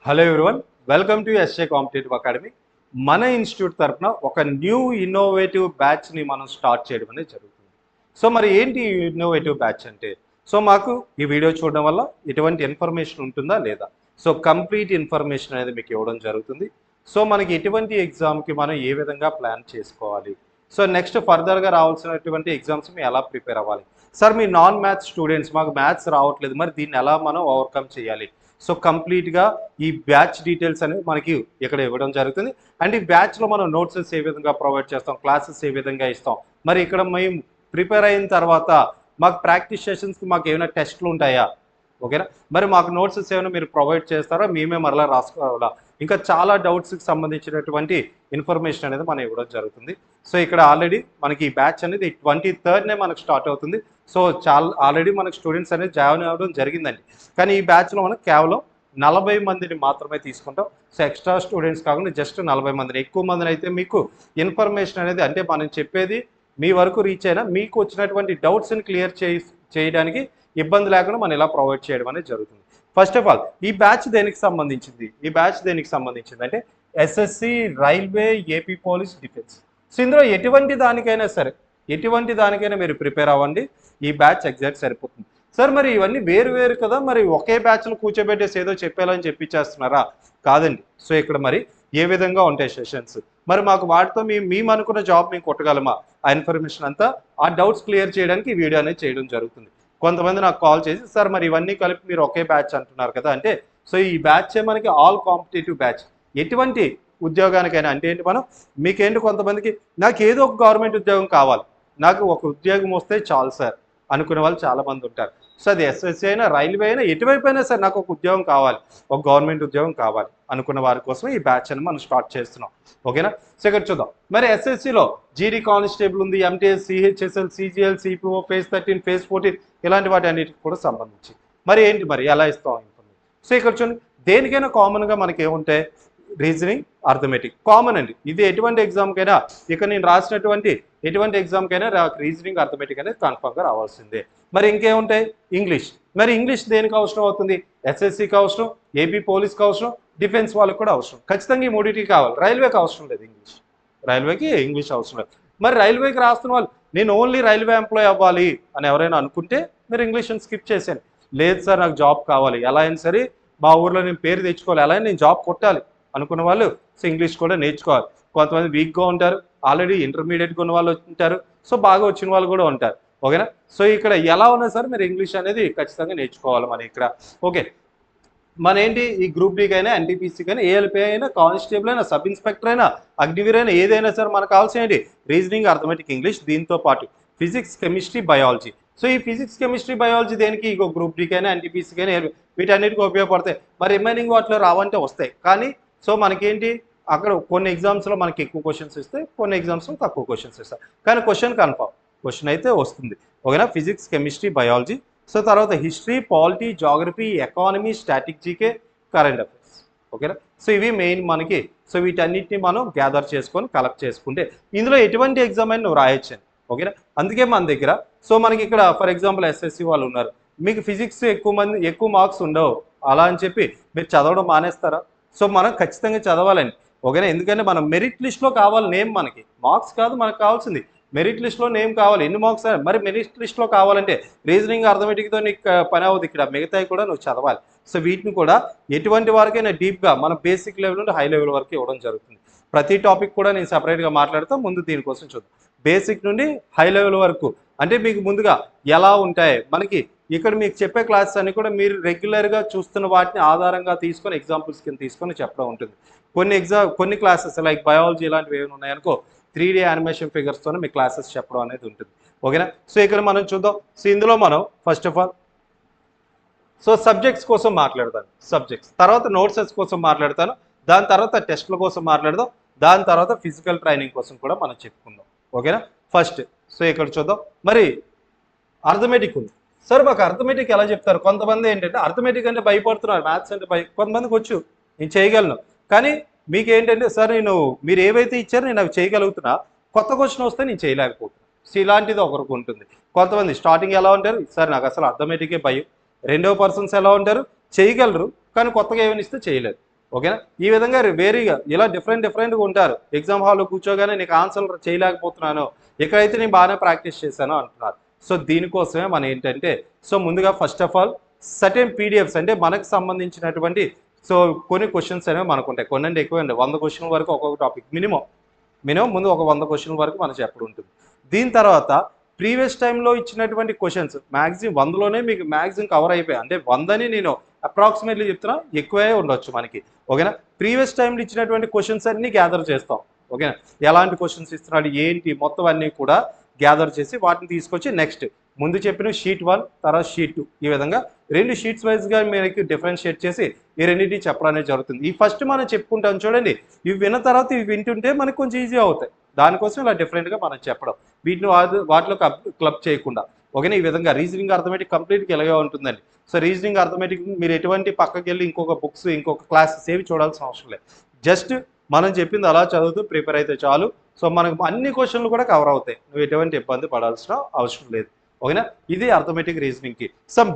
Hello everyone, welcome to SA competitive academy. మన institute తరఫున ఒక న్యూ ఇన్నోవేటివ్ బ్యాచ్ని మనం స్టార్ట్ చేయడం అనేది జరుగుతుంది. సో మరి ఏంటి ఇన్నోవేటివ్ బ్యాచ్ అంటే, సో మాకు ఈ వీడియో చూడడం వల్ల ఎటువంటి ఇన్ఫర్మేషన్ ఉంటుందా లేదా, సో కంప్లీట్ ఇన్ఫర్మేషన్ అనేది మీకు ఇవ్వడం జరుగుతుంది. సో మనకి ఎటువంటి ఎగ్జామ్కి మనం ఏ విధంగా ప్లాన్ చేసుకోవాలి, సో నెక్స్ట్ ఫర్దర్గా రావాల్సినటువంటి ఎగ్జామ్స్ మేము ఎలా ప్రిపేర్ అవ్వాలి. సార్ మీ నాన్ మ్యాథ్స్ స్టూడెంట్స్, మాకు మ్యాథ్స్ రావట్లేదు, మరి దీన్ని ఎలా మనం ఓవర్కమ్ చేయాలి. సో కంప్లీట్గా ఈ బ్యాచ్ డీటెయిల్స్ అనేవి మనకి ఇక్కడ ఇవ్వడం జరుగుతుంది. అండ్ ఈ బ్యాచ్లో మనం నోట్సెస్ ఏ విధంగా ప్రొవైడ్ చేస్తాం, క్లాసెస్ ఏ విధంగా ఇస్తాం, మరి ఇక్కడ మేము ప్రిపేర్ అయిన తర్వాత మాకు ప్రాక్టీస్ సెషన్స్కి మాకు ఏమైనా టెస్ట్లు ఉంటాయా, ఓకేనా, మరి మాకు నోట్సెస్ ఏమైనా మీరు ప్రొవైడ్ చేస్తారా, మేమే మరలా రాసుకోవాలా, ఇంకా చాలా డౌట్స్కి సంబంధించినటువంటి ఇన్ఫర్మేషన్ అనేది మనం ఇవ్వడం జరుగుతుంది. సో ఇక్కడ ఆల్రెడీ మనకి ఈ బ్యాచ్ అనేది 23rd మనకు స్టార్ట్ అవుతుంది. సో చాలా ఆల్రెడీ మనకు స్టూడెంట్స్ అనేది జాయిన్ అవ్వడం జరిగిందండి. కానీ ఈ బ్యాచ్లో మనం కేవలం 40 మందిని మాత్రమే తీసుకుంటాం. సో ఎక్స్ట్రా స్టూడెంట్స్ కాకుండా జస్ట్ 40 మందిని, ఎక్కువ మందిని అయితే మీకు ఇన్ఫర్మేషన్ అనేది అంటే మనం చెప్పేది మీ వరకు రీచ్ అయినా మీకు వచ్చినటువంటి డౌట్స్ని క్లియర్ చేయడానికి ఇబ్బంది లేకుండా మనం ఇలా ప్రొవైడ్ చేయడం అనేది జరుగుతుంది. ఫస్ట్ ఆఫ్ ఆల్ ఈ బ్యాచ్ దేనికి సంబంధించింది, ఈ బ్యాచ్ దేనికి సంబంధించింది అంటే SSC, railway, AP police, defence. So ఇందులో ఎటువంటి దానికైనా మీరు ప్రిపేర్ అవ్వండి, ఈ బ్యాచ్ ఎగ్జాక్ట్ సరిపోతుంది. సార్ మరి ఇవన్నీ వేరు వేరు కదా, మరి ఒకే బ్యాచ్లో కూర్చోబెట్టేసి ఏదో చెప్పేయాలని చెప్పించేస్తున్నారా, కాదండి. సో ఇక్కడ మరి ఏ విధంగా ఉంటాయి సెషన్స్, మరి మాకు వాటితో మేము అనుకున్న జాబ్ మేము కొట్టగలమా, ఆ ఇన్ఫర్మేషన్ అంతా ఆ డౌట్స్ క్లియర్ చేయడానికి ఈ వీడియో అనేది చేయడం జరుగుతుంది. కొంతమంది నాకు కాల్ చేసి సార్ మరి ఇవన్నీ కలిపి మీరు ఒకే బ్యాచ్ అంటున్నారు కదా అంటే, సో ఈ బ్యాచే మనకి ఆల్ కాంపిటేటివ్ బ్యాచ్. ఎటువంటి ఉద్యోగానికైనా అంటే ఏంటి, మనం మీకేంటి కొంతమందికి నాకు ఏదో ఒక గవర్నమెంట్ ఉద్యోగం కావాలి, నాకు ఒక ఉద్యోగం వస్తే చాలు సార్ అనుకునే వాళ్ళు చాలామంది ఉంటారు. సో అది ఎస్ఎస్సి అయినా, రైల్వే అయినా, ఎటువైపు అయినా సార్ నాకు ఒక ఉద్యోగం కావాలి, ఒక గవర్నమెంట్ ఉద్యోగం కావాలి అనుకున్న వారి కోసం ఈ బ్యాచ్ అని మనం స్టార్ట్ చేస్తున్నాం, ఓకేనా. సో ఇక్కడ చూద్దాం, మరి ఎస్ఎస్సిలో జీడీ కానిస్టేబుల్ ఉంది, MTS, CHSL, CGL, CPO, phase 13, phase 14 ఇలాంటి వాటి అన్నిటికి కూడా సంబంధించి మరి ఏంటి, మరి ఎలా ఇస్తాం ఇన్ఫర్మేషన్. సో ఇక్కడ చూడండి, దేనికైనా కామన్గా మనకి ఏముంటాయి, రీజనింగ్, అర్థమెటిక్ కామన్ అండి. ఇది ఎటువంటి ఎగ్జామ్కైనా, ఇక నేను రాసినటువంటి ఎటువంటి ఎగ్జామ్కైనా రీజనింగ్, అర్థమెటిక్ అనేది కన్ఫర్మ్గా రావాల్సిందే. మరి ఇంకేముంటాయి, ఇంగ్లీష్. మరి ఇంగ్లీష్ దేనికి అవసరం అవుతుంది, ఎస్ఎస్సికి అవసరం, ఏపీ పోలీస్కి అవసరం, డిఫెన్స్ వాళ్ళకి కూడా అవసరం, ఖచ్చితంగా ఈ మూడింటికి కావాలి. రైల్వేకి అవసరం లేదు ఇంగ్లీష్, రైల్వేకి ఇంగ్లీష్ అవసరం లేదు. మరి రైల్వేకి రాస్తున్న వాళ్ళు నేను ఓన్లీ రైల్వే ఎంప్లాయ్ అవ్వాలి అని ఎవరైనా అనుకుంటే మీరు ఇంగ్లీష్ని స్కిప్ చేశాను. లేదు సార్ నాకు జాబ్ కావాలి, ఎలా అయినా సరే మా ఊర్లో నేను పేరు తెచ్చుకోవాలి, ఎలా అయినా నేను జాబ్ కొట్టాలి అనుకున్న వాళ్ళు సో ఇంగ్లీష్ కూడా నేర్చుకోవాలి. కొంతమంది వీక్గా ఉంటారు, ఆల్రెడీ ఇంటర్మీడియట్గా ఉన్న వాళ్ళు ఉంటారు, సో బాగా వచ్చిన వాళ్ళు కూడా ఉంటారు, ఓకేనా. సో ఇక్కడ ఎలా ఉన్నా సరే మీరు ఇంగ్లీష్ అనేది ఖచ్చితంగా నేర్చుకోవాలి మనం ఇక్కడ, ఓకే. మన ఏంటి ఈ గ్రూప్ డీకి అయినా, ఎన్టీపీసీకి అయినా, ఏఎల్పీ అయినా, కానిస్టేబుల్ అయినా, సబ్ ఇన్స్పెక్టర్ అయినా, అగ్నివీర్ అయినా, ఏదైనా సరే మనకు కావాల్సిన ఏంటి రీజనింగ్, అర్థమెటిక్, ఇంగ్లీష్, దీంతో పాటు ఫిజిక్స్, కెమిస్ట్రీ, బయాలజీ. సో ఈ ఫిజిక్స్, కెమిస్ట్రీ, బయాలజీ దేనికి, ఇంకో గ్రూప్ డీకి అయినా, ఎన్టీపీసీకి అయినా, వీటన్నిటికీ ఉపయోగపడతాయి. మరి రిమైనింగ్ వాటిలో రావంటే వస్తాయి, కానీ సో మనకేంటి అక్కడ కొన్ని ఎగ్జామ్స్లో మనకి ఎక్కువ క్వశ్చన్స్ ఇస్తాయి, కొన్ని ఎగ్జామ్స్లో తక్కువ క్వశ్చన్స్ ఇస్తాయి, కానీ క్వశ్చన్ అయితే వస్తుంది, ఓకేనా. Physics, chemistry, biology. సో తర్వాత history, polity, geography, economy, static, GK, current affairs, ఓకేనా. సో ఇవి మెయిన్ మనకి. సో వీటన్నిటిని మనం గ్యాదర్ చేసుకొని కలెక్ట్ చేసుకుంటే ఇందులో ఎటువంటి ఎగ్జామ్ అయినా నువ్వు రాయొచ్చండి, ఓకేనా. అందుకే మన దగ్గర సో మనకి ఇక్కడ ఫర్ ఎగ్జాంపుల్ ఎస్ఎస్సి వాళ్ళు ఉన్నారు, మీకు ఫిజిక్స్ ఎక్కువ మార్క్స్ ఉండవు అలా అని చెప్పి మీరు చదవడం మానేస్తారా. సో మనం ఖచ్చితంగా చదవాలండి, ఓకేనా. ఎందుకంటే మనం మెరిట్ లిస్ట్లో కావాలి నేమ్, మనకి మార్క్స్ కాదు మనకు కావాల్సింది, మెరిట్ లిస్ట్లో నేమ్ కావాలి. ఎన్ని మార్క్స్ మరి మెరిట్ లిస్ట్లో కావాలంటే రీజనింగ్, అర్థమెటిక్తో నీకు పని అవుతుంది, ఇక్కడ మిగతాయి కూడా నువ్వు చదవాలి. సో వీటిని కూడా ఎటువంటి వరకైనా డీప్గా మన బేసిక్ లెవెల్ నుండి హై లెవెల్ వరకు ఇవ్వడం జరుగుతుంది. ప్రతి టాపిక్ కూడా నేను సపరేట్గా మాట్లాడతాను, ముందు దీనికోసం చూద్దాం. బేసిక్ నుండి హై లెవెల్ వరకు అంటే మీకు ముందుగా ఎలా ఉంటాయి మనకి ఇక్కడ మీకు చెప్పే క్లాసెస్ అన్ని కూడా మీరు రెగ్యులర్గా చూస్తున్న వాటిని ఆధారంగా తీసుకొని ఎగ్జాంపుల్స్ కింద తీసుకొని చెప్పడం ఉంటుంది. కొన్ని క్లాసెస్ లైక్ బయాలజీ ఇలాంటివి ఏమైనా ఉన్నాయనుకో 3D యానిమేషన్ ఫిగర్స్తోనే మీ క్లాసెస్ చెప్పడం అనేది ఉంటుంది, ఓకేనా. సో ఇక్కడ మనం చూద్దాం. సో ఇందులో మనం first of all so subjects కోసం మాట్లాడతాను, సబ్జెక్ట్స్ తర్వాత నోట్సెస్ కోసం మాట్లాడతాను, దాని తర్వాత టెస్ట్ల కోసం మాట్లాడదాం, దాని తర్వాత ఫిజికల్ ట్రైనింగ్ కోసం కూడా మనం చెప్పుకుందాం, ఓకేనా. ఫస్ట్ సో ఇక్కడ చూద్దాం, మరి అర్థమెటిక్ ఉంది. సార్ మాకు అర్థమెటిక్ ఎలా చెప్తారు, కొంతమంది ఏంటంటే అర్థమెటిక్ అంటే భయపడుతున్నారు, మ్యాథ్స్ అంటే కొంతమందికి వచ్చు నేను చేయగలను, కానీ మీకు ఏంటంటే సార్ మీరు ఏవైతే ఇచ్చారో నేను అవి చేయగలుగుతున్నా, కొత్త క్వశ్చన్ వస్తే నేను చేయలేకపోతున్నా. సో ఇలాంటిది ఒకరికి ఉంటుంది. కొంతమంది స్టార్టింగ్ ఎలా ఉంటారు, సార్ నాకు అసలు అర్థమెటికే భయం. రెండవ పర్సన్స్ ఎలా ఉంటారు, చేయగలరు కానీ కొత్తగా ఏమైనా ఇస్తే చేయలేరు. ఓకేనా. ఈ విధంగా వేరీగా ఇలా డిఫరెంట్గా ఉంటారు. ఎగ్జామ్ హాల్లో కూర్చోగానే నీకు ఆన్సర్లు చేయలేకపోతున్నాను, ఇక్కడైతే నేను బాగానే ప్రాక్టీస్ చేశాను అంటున్నారు. సో దీనికోసమే మనం ఏంటంటే, సో ముందుగా first of all certain PDFs అంటే మనకు సంబంధించినటువంటి సో కొన్ని క్వశ్చన్స్ అనేవి మనకు ఉంటాయి. కొన్ని అంటే ఎక్కువ 100 క్వశ్చన్ల వరకు ఒక్కొక్క టాపిక్ మినిమం ముందు ఒక 100 క్వశ్చన్ల వరకు మనం చెప్పడం ఉంటుంది. దీని తర్వాత ప్రీవియస్ టైంలో ఇచ్చినటువంటి క్వశ్చన్స్ మ్యాక్సిమం 100లోనే మీకు మ్యాక్సిమం కవర్ అయిపోయాయి. అంటే 100ని నేను అప్రాక్సిమేట్లీ చెప్తున్నా, ఎక్కువే ఉండొచ్చు మనకి. ఓకేనా. ప్రీవియస్ టైంలో ఇచ్చినటువంటి క్వశ్చన్స్ అన్ని గ్యాదర్ చేస్తాం. ఓకేనా. ఎలాంటి క్వశ్చన్స్ ఇస్తున్నాడు ఏంటి మొత్తం అన్నీ కూడా గ్యాదర్ చేసి వాటిని తీసుకొచ్చి నెక్స్ట్ ముందు చెప్పిన షీట్ 1 తర్వాత షీట్ 2 ఈ విధంగా 2 షీట్స్ వైజ్గా మీకు డిఫరెన్షియేట్ చేసి ఈ రెండింటిని చెప్పడం అనేది జరుగుతుంది. ఈ ఫస్ట్ మనం చెప్పుకుంటాం చూడండి, ఇవి విన్న తర్వాత ఇవి వింటుంటే మనకు కొంచెం ఈజీ అవుతాయి. దానికోసం ఇలా డిఫరెంట్గా మనం చెప్పడం, వీటిని వాటిలో క్లబ్ చేయకుండా. ఓకేనా. ఈ విధంగా రీజనింగ్ అర్థమెటిక్ కంప్లీట్గా ఇలాగే ఉంటుందండి. సో రీజనింగ్ అర్థమెటిక్ మీరు ఎటువంటి పక్కకి వెళ్ళి ఇంకొక బుక్స్ ఇంకొక క్లాసెస్ ఏవి చూడాల్సిన అవసరం లేదు. జస్ట్ మనం చెప్పింది అలా చదువుతూ ప్రిపేర్ అయితే చాలు. సో మనకు అన్ని క్వశ్చన్లు కూడా కవర్ అవుతాయి, నువ్వు ఎటువంటి ఇబ్బంది పడాల్సిన అవసరం లేదు. ఓకేనా. ఇది అర్థమెటిక్ రీజనింగ్కి సమ్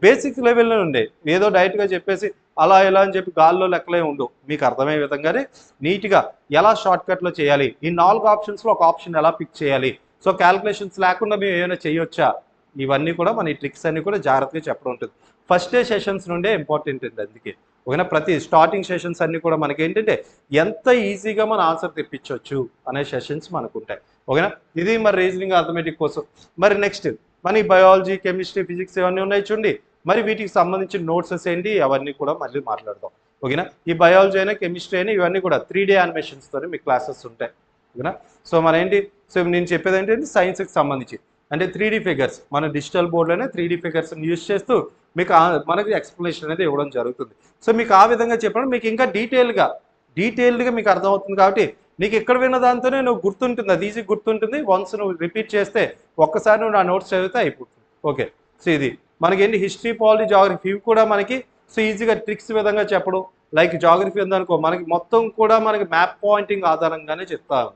బేసిక్ లెవెల్లో ఉండే, ఏదో డైరెక్ట్గా చెప్పేసి అలా ఎలా అని చెప్పి గాల్లో లెక్కలే ఉండవు. మీకు అర్థమయ్యే విధంగానే నీట్గా ఎలా షార్ట్కట్లో చేయాలి, ఈ 4 ఆప్షన్స్లో ఒక ఆప్షన్ ఎలా పిక్ చేయాలి, సో క్యాల్కులేషన్స్ లేకుండా మేము ఏమైనా చేయొచ్చా, ఇవన్నీ కూడా మన ఈ ట్రిక్స్ అన్ని కూడా జాగ్రత్తగా చెప్పడం ఉంటుంది. ఫస్ట్ డే సెషన్స్ నుండే ఇంపార్టెంట్ అండి. అందుకే ఓకేనా. ప్రతి స్టార్టింగ్ సెషన్స్ అన్ని కూడా మనకి ఏంటంటే ఎంత ఈజీగా మన ఆన్సర్ తెప్పించవచ్చు అనే సెషన్స్ మనకు ఉంటాయి. ఓకేనా. ఇది మరి రీజనింగ్ అర్థమెటిక్ కోసం. మరి నెక్స్ట్ మన బయాలజీ కెమిస్ట్రీ ఫిజిక్స్ ఇవన్నీ ఉన్నాయి చూడండి, మరి వీటికి సంబంధించిన నోట్సెస్ ఏంటి అవన్నీ కూడా మళ్ళీ మాట్లాడదాం. ఓకేనా. ఈ బయాలజీ అయినా కెమిస్ట్రీ అయినా ఇవన్నీ కూడా 3D యానిమేషన్స్తోనే మీకు క్లాసెస్ ఉంటాయి. ఓకేనా. సో మన ఏంటి, సో నేను చెప్పేది ఏంటంటే సైన్స్కి సంబంధించి అంటే 3D ఫిగర్స్ మన డిజిటల్ బోర్డులోనే 3D ఫిగర్స్ని యూజ్ చేస్తూ మీకు మనకి ఎక్స్ప్లెనేషన్ అనేది ఇవ్వడం జరుగుతుంది. సో మీకు ఆ విధంగా చెప్పడం మీకు ఇంకా డీటెయిల్డ్గా మీకు అర్థమవుతుంది. కాబట్టి నీకు ఎక్కడ విన్న దాంతోనే నువ్వు గుర్తుంటుంది, అది ఈజీ గుర్తుంటుంది. వన్స్ నువ్వు రిపీట్ చేస్తే ఒక్కసారి నువ్వు నా నోట్స్ చదివితే అయిపోతుంది. ఓకే. సో ఇది మనకేంటి హిస్టరీ పాలిటీ జాగ్రఫీ ఇవి కూడా మనకి సో ఈజీగా ట్రిక్స్ విధంగా చెప్పడం. లైక్ జాగ్రఫీ ఉందనుకో మనకి మొత్తం కూడా మనకి మ్యాప్ పాయింటింగ్ ఆధారంగానే చెప్తాను.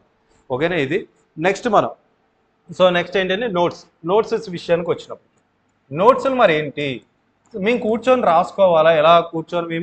ఓకేనా. ఇది నెక్స్ట్ మనం సో నెక్స్ట్ ఏంటంటే నోట్సెస్ విషయానికి వచ్చినప్పుడు నోట్స్లు మరి ఏంటి, మేము కూర్చొని రాసుకోవాలా, ఎలా కూర్చొని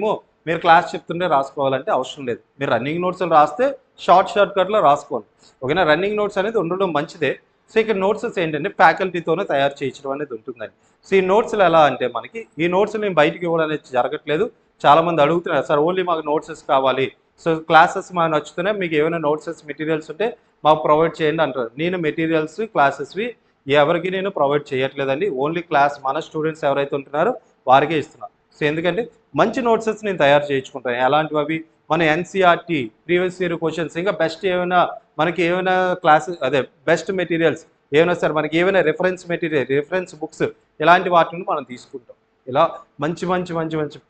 మీరు క్లాస్ చెప్తుంటే రాసుకోవాలంటే అవసరం లేదు. మీరు రన్నింగ్ నోట్స్లు రాస్తే షార్ట్కట్లో రాసుకోండి. ఓకేనా. రన్నింగ్ నోట్స్ అనేది ఉండడం మంచిదే. సో ఇక్కడ నోట్సెస్ ఏంటంటే ఫ్యాకల్టీతోనే తయారు చేయించడం అనేది ఉంటుందండి. సో ఈ నోట్స్లు ఎలా అంటే మనకి ఈ నోట్స్ నేను బయటికి ఇవ్వడం అనేది జరగట్లేదు. చాలామంది అడుగుతున్నారు, సార్ ఓన్లీ మాకు నోట్సెస్ కావాలి, సో క్లాసెస్ మాకు నచ్చుతూనే మీకు ఏమైనా నోట్సెస్ మెటీరియల్స్ ఉంటే మాకు ప్రొవైడ్ చేయండి అంటారు. నేను మెటీరియల్స్ క్లాసెస్వి ఎవరికి నేను ప్రొవైడ్ చేయట్లేదండి. ఓన్లీ క్లాస్ మన స్టూడెంట్స్ ఎవరైతే ఉంటున్నారో వారికే ఇస్తున్నాను. సో ఎందుకంటే మంచి నోట్సెస్ నేను తయారు చేయించుకుంటాను. ఎలాంటివి అవి మన ఎన్సీఆర్టీ ప్రీవియస్ ఇయర్ క్వశ్చన్స్, ఇంకా బెస్ట్ ఏమైనా మనకి ఏమైనా క్లాసెస్ అదే బెస్ట్ మెటీరియల్స్ ఏమైనా సార్ మనకి ఏమైనా రిఫరెన్స్ బుక్స్ ఇలాంటి వాటిని మనం తీసుకుంటాం. ఇలా మంచి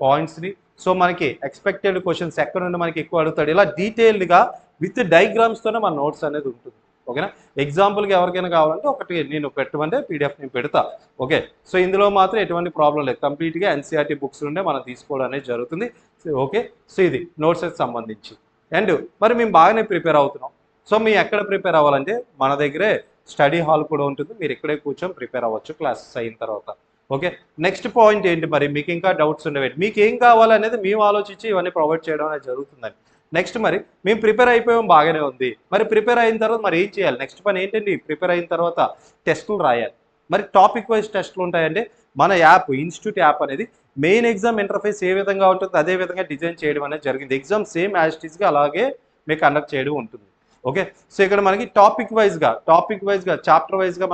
పాయింట్స్ని సో మనకి ఎక్స్పెక్టెడ్ క్వశ్చన్స్ ఎక్కడ నుండి మనకి ఎక్కువ అడుగుతాడు ఇలా డీటెయిల్డ్గా విత్ డయాగ్రామ్స్తోనే మన నోట్స్ అనేది ఉంటుంది. ఓకేనా. ఎగ్జాంపుల్కి ఎవరికైనా కావాలంటే ఒకటి నేను పెట్టమంటే పీడిఎఫ్ నేను పెడతా. ఓకే. సో ఇందులో మాత్రం ఎటువంటి ప్రాబ్లం లేదు, కంప్లీట్గా ఎన్సీఆర్టీ బుక్స్ నుండే మనం తీసుకోవడం అనేది జరుగుతుంది. ఓకే. సో ఇది నోట్స్కి సంబంధించి. అండ్ మరి మేము బాగానే ప్రిపేర్ అవుతున్నాం. సో మీ ఎక్కడ ప్రిపేర్ అవ్వాలంటే మన దగ్గరే స్టడీ హాల్ కూడా ఉంటుంది, మీరు ఇక్కడే కూర్చొని ప్రిపేర్ అవ్వచ్చు క్లాసెస్ అయిన తర్వాత. ఓకే. నెక్స్ట్ పాయింట్ ఏంటి, మరి మీకు ఇంకా డౌట్స్ ఉండేవి, మీకు ఏం కావాలనేది మేము ఆలోచించి ఇవన్నీ ప్రొవైడ్ చేయడం అనేది జరుగుతుందండి. నెక్స్ట్ మరి మేము ప్రిపేర్ అయిపోయాం బాగానే ఉంది, మరి ప్రిపేర్ అయిన తర్వాత మరి ఏం చేయాలి, నెక్స్ట్ పని ఏంటండి, ప్రిపేర్ అయిన తర్వాత టెస్టులు రాయాలి. మరి టాపిక్ వైజ్ టెస్టులు ఉంటాయంటే మన యాప్ ఇన్స్టిట్యూట్ యాప్ అనేది మెయిన్ ఎగ్జామ్ ఇంటర్ఫేస్ ఏ విధంగా ఉంటుందో అదే విధంగా డిజైన్ చేయడం అనేది జరిగింది. ఎగ్జామ్ సేమ్ యాజ్ ఇట్ ఈస్గా అలాగే మీకు కండక్ట్ చేయడం ఉంటుంది. ఓకే. సో ఇక్కడ మనకి టాపిక్ వైజ్గా చాప్టర్ వైజ్గా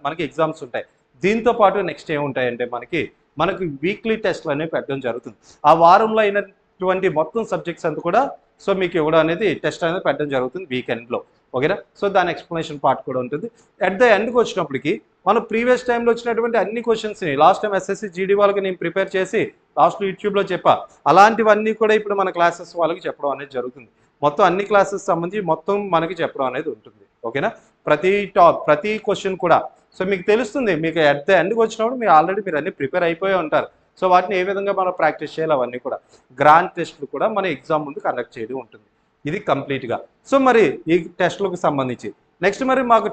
మనకి ఎగ్జామ్స్ ఉంటాయి. దీంతో పాటు నెక్స్ట్ ఏముంటాయంటే మనకి వీక్లీ టెస్ట్లు అనేవి పెట్టడం జరుగుతుంది. ఆ వారంలో అయినటువంటి మొత్తం సబ్జెక్ట్స్ అంతా కూడా సో మీకు ఇవ్వడం అనేది టెస్ట్ అనేది పెట్టడం జరుగుతుంది వీకెండ్లో. ఓకేనా. సో దాని ఎక్స్ప్లెనేషన్ పార్ట్ కూడా ఉంటుంది. అట్ ద ఎండ్కి వచ్చినప్పటికి మనం ప్రీవియస్ టైంలో వచ్చినటువంటి అన్ని క్వశ్చన్స్ని లాస్ట్ టైం ఎస్ఎస్సి జీడీ వాళ్ళకి నేను ప్రిపేర్ చేసి లాస్ట్లో యూట్యూబ్లో చెప్పా, అలాంటివన్నీ కూడా ఇప్పుడు మన క్లాసెస్ వాళ్ళకి చెప్పడం అనేది జరుగుతుంది. మొత్తం అన్ని క్లాసెస్ సంబంధించి మొత్తం మనకి చెప్పడం అనేది ఉంటుంది. ఓకేనా. ప్రతి క్వశ్చన్ కూడా సో మీకు తెలుస్తుంది, మీకు అట్ ద ఎండ్కి వచ్చినప్పుడు మీరు అన్ని ప్రిపేర్ అయిపోయి ఉంటారు. సో వాటిని ఏ విధంగా మనం ప్రాక్టీస్ చేయాలి అవన్నీ కూడా గ్రాండ్ టెస్ట్లు కూడా మన ఎగ్జామ్ ముందు కండక్ట్ చేయడం ఉంటుంది. ఇది కంప్లీట్గా. సో మరి ఈ టెస్ట్లకు సంబంధించి నెక్స్ట్ మరి మాకు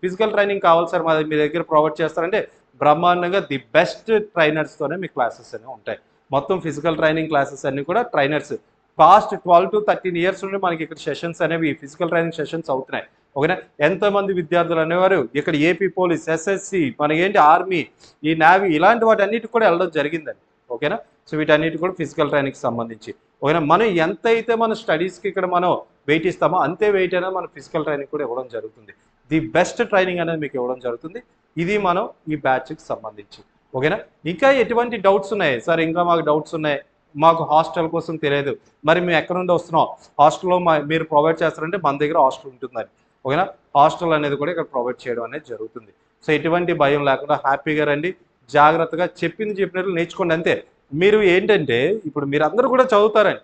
ఫిజికల్ ట్రైనింగ్ కావాలి సార్, మీ దగ్గర ప్రొవైడ్ చేస్తారంటే బ్రహ్మాండంగా ది బెస్ట్ ట్రైనర్స్తోనే మీ క్లాసెస్ అనేవి ఉంటాయి. మొత్తం ఫిజికల్ ట్రైనింగ్ క్లాసెస్ అన్నీ కూడా ట్రైనర్స్ పాస్ట్ 12 to 13 ఇయర్స్ నుండి మనకి ఇక్కడ సెషన్స్ అనేవి ఫిజికల్ ట్రైనింగ్ సెషన్స్ అవుతున్నాయి. ఓకేనా, ఎంతోమంది విద్యార్థులు అనేవారు ఇక్కడ ఏపీ పోలీస్, ఎస్ఎస్సి, మనకేంటి ఆర్మీ, ఈ నేవీ, ఇలాంటి వాటి అన్నిటికి కూడా వెళ్ళడం జరిగిందండి. ఓకేనా, సో వీటన్నిటి కూడా ఫిజికల్ ట్రైనింగ్కి సంబంధించి. ఓకేనా, మనం ఎంత అయితే మన స్టడీస్కి ఇక్కడ మనం వెయిట్ ఇస్తామో అంతే వెయిట్ అనేది మన ఫిజికల్ ట్రైనింగ్ కూడా ఇవ్వడం జరుగుతుంది. ది బెస్ట్ ట్రైనింగ్ అనేది మీకు ఇవ్వడం జరుగుతుంది. ఇది మనం ఈ బ్యాచ్కి సంబంధించి. ఓకేనా, ఇంకా ఎటువంటి డౌట్స్ ఉన్నాయి సార్? ఇంకా మాకు డౌట్స్ ఉన్నాయి, మాకు హాస్టల్ కోసం తెలియదు, మరి మేము ఎక్కడ నుండి వస్తున్నాం, హాస్టల్లో మీరు ప్రొవైడ్ చేస్తారంటే మన దగ్గర హాస్టల్ ఉంటుందని. ఓకేనా, హాస్టల్ అనేది కూడా ఇక్కడ ప్రొవైడ్ చేయడం అనేది జరుగుతుంది. సో ఎటువంటి భయం లేకుండా హ్యాపీగా రండి, జాగ్రత్తగా చెప్పినట్లు నేర్చుకోండి అంతే. మీరు ఏంటంటే ఇప్పుడు మీరు అందరూ కూడా చదువుతారండి,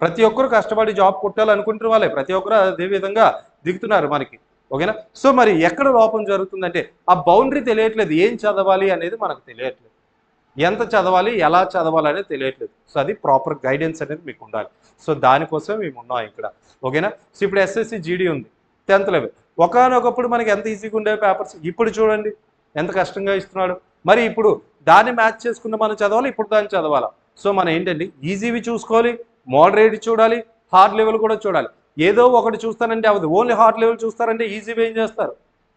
ప్రతి ఒక్కరు కష్టపడి జాబ్ కొట్టాలనుకుంటున్న వాళ్ళే, ప్రతి ఒక్కరు అదే విధంగా దిగుతున్నారు మనకి. ఓకేనా, సో మరి ఎక్కడ లోపం జరుగుతుందంటే ఆ బౌండరీ తెలియట్లేదు, ఏం చదవాలి అనేది మనకు తెలియట్లేదు, ఎంత చదవాలి, ఎలా చదవాలి అనేది తెలియట్లేదు. సో అది ప్రాపర్ గైడెన్స్ అనేది మీకు ఉండాలి. సో దానికోసం మేము ఉన్నాం ఇక్కడ. ఓకేనా, సో ఇప్పుడు ఎస్ఎస్సి జీడీ ఉంది, 10th లెవెల్. ఒకనొకప్పుడు మనకి ఎంత ఈజీగా ఉండే పేపర్స్, ఇప్పుడు చూడండి ఎంత కష్టంగా ఇస్తున్నాడు. మరి ఇప్పుడు దాన్ని మ్యాచ్ చేసుకున్న మనం చదవాలి, ఇప్పుడు దాన్ని చదవాలా? సో మనం ఏంటండి ఈజీవి చూసుకోవాలి, మోడరేట్ చూడాలి, హార్డ్ లెవెల్ కూడా చూడాలి. ఏదో ఒకటి చూస్తానంటే అవదు, ఓన్లీ హార్డ్ లెవెల్ చూస్తారంటే ఈజీవి ఏం చేస్తారు?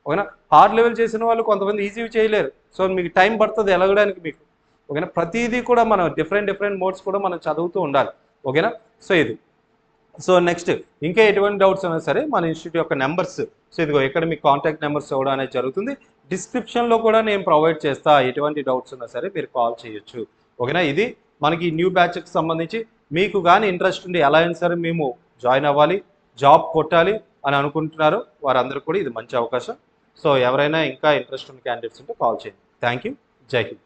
ఓకేనా, హార్డ్ లెవెల్ చేసిన వాళ్ళు కొంతమంది ఈజీవి చేయలేరు. సో మీకు టైం పడుతుంది ఎలగడానికి మీకు. ఓకేనా, ప్రతిదీ కూడా మనం డిఫరెంట్ మోడ్స్ కూడా మనం చదువుతూ ఉండాలి. ఓకేనా, సో ఇది. సో నెక్స్ట్ ఇంకా ఎటువంటి డౌట్స్ అయినా సరే మన ఇన్స్టిట్యూట్ యొక్క నెంబర్స్, సో ఇదిగో ఇక్కడ మీకు కాంటాక్ట్ నెంబర్స్ ఇవ్వడం అనేది జరుగుతుంది. డిస్క్రిప్షన్లో కూడా నేను ప్రొవైడ్ చేస్తా, ఎటువంటి డౌట్స్ ఉన్నా సరే మీరు కాల్ చేయొచ్చు. ఓకేనా, ఇది మనకి న్యూ బ్యాచ్కి సంబంధించి. మీకు కానీ ఇంట్రెస్ట్ ఉండి ఎలా అయినా సరే మేము జాయిన్ అవ్వాలి, జాబ్ కొట్టాలి అని అనుకుంటున్నారు వారందరూ కూడా ఇది మంచి అవకాశం. సో ఎవరైనా ఇంకా ఇంట్రెస్ట్ ఉన్న క్యాండిడేట్స్ ఉంటే కాల్ చేయండి. Thank you. జై హింద్.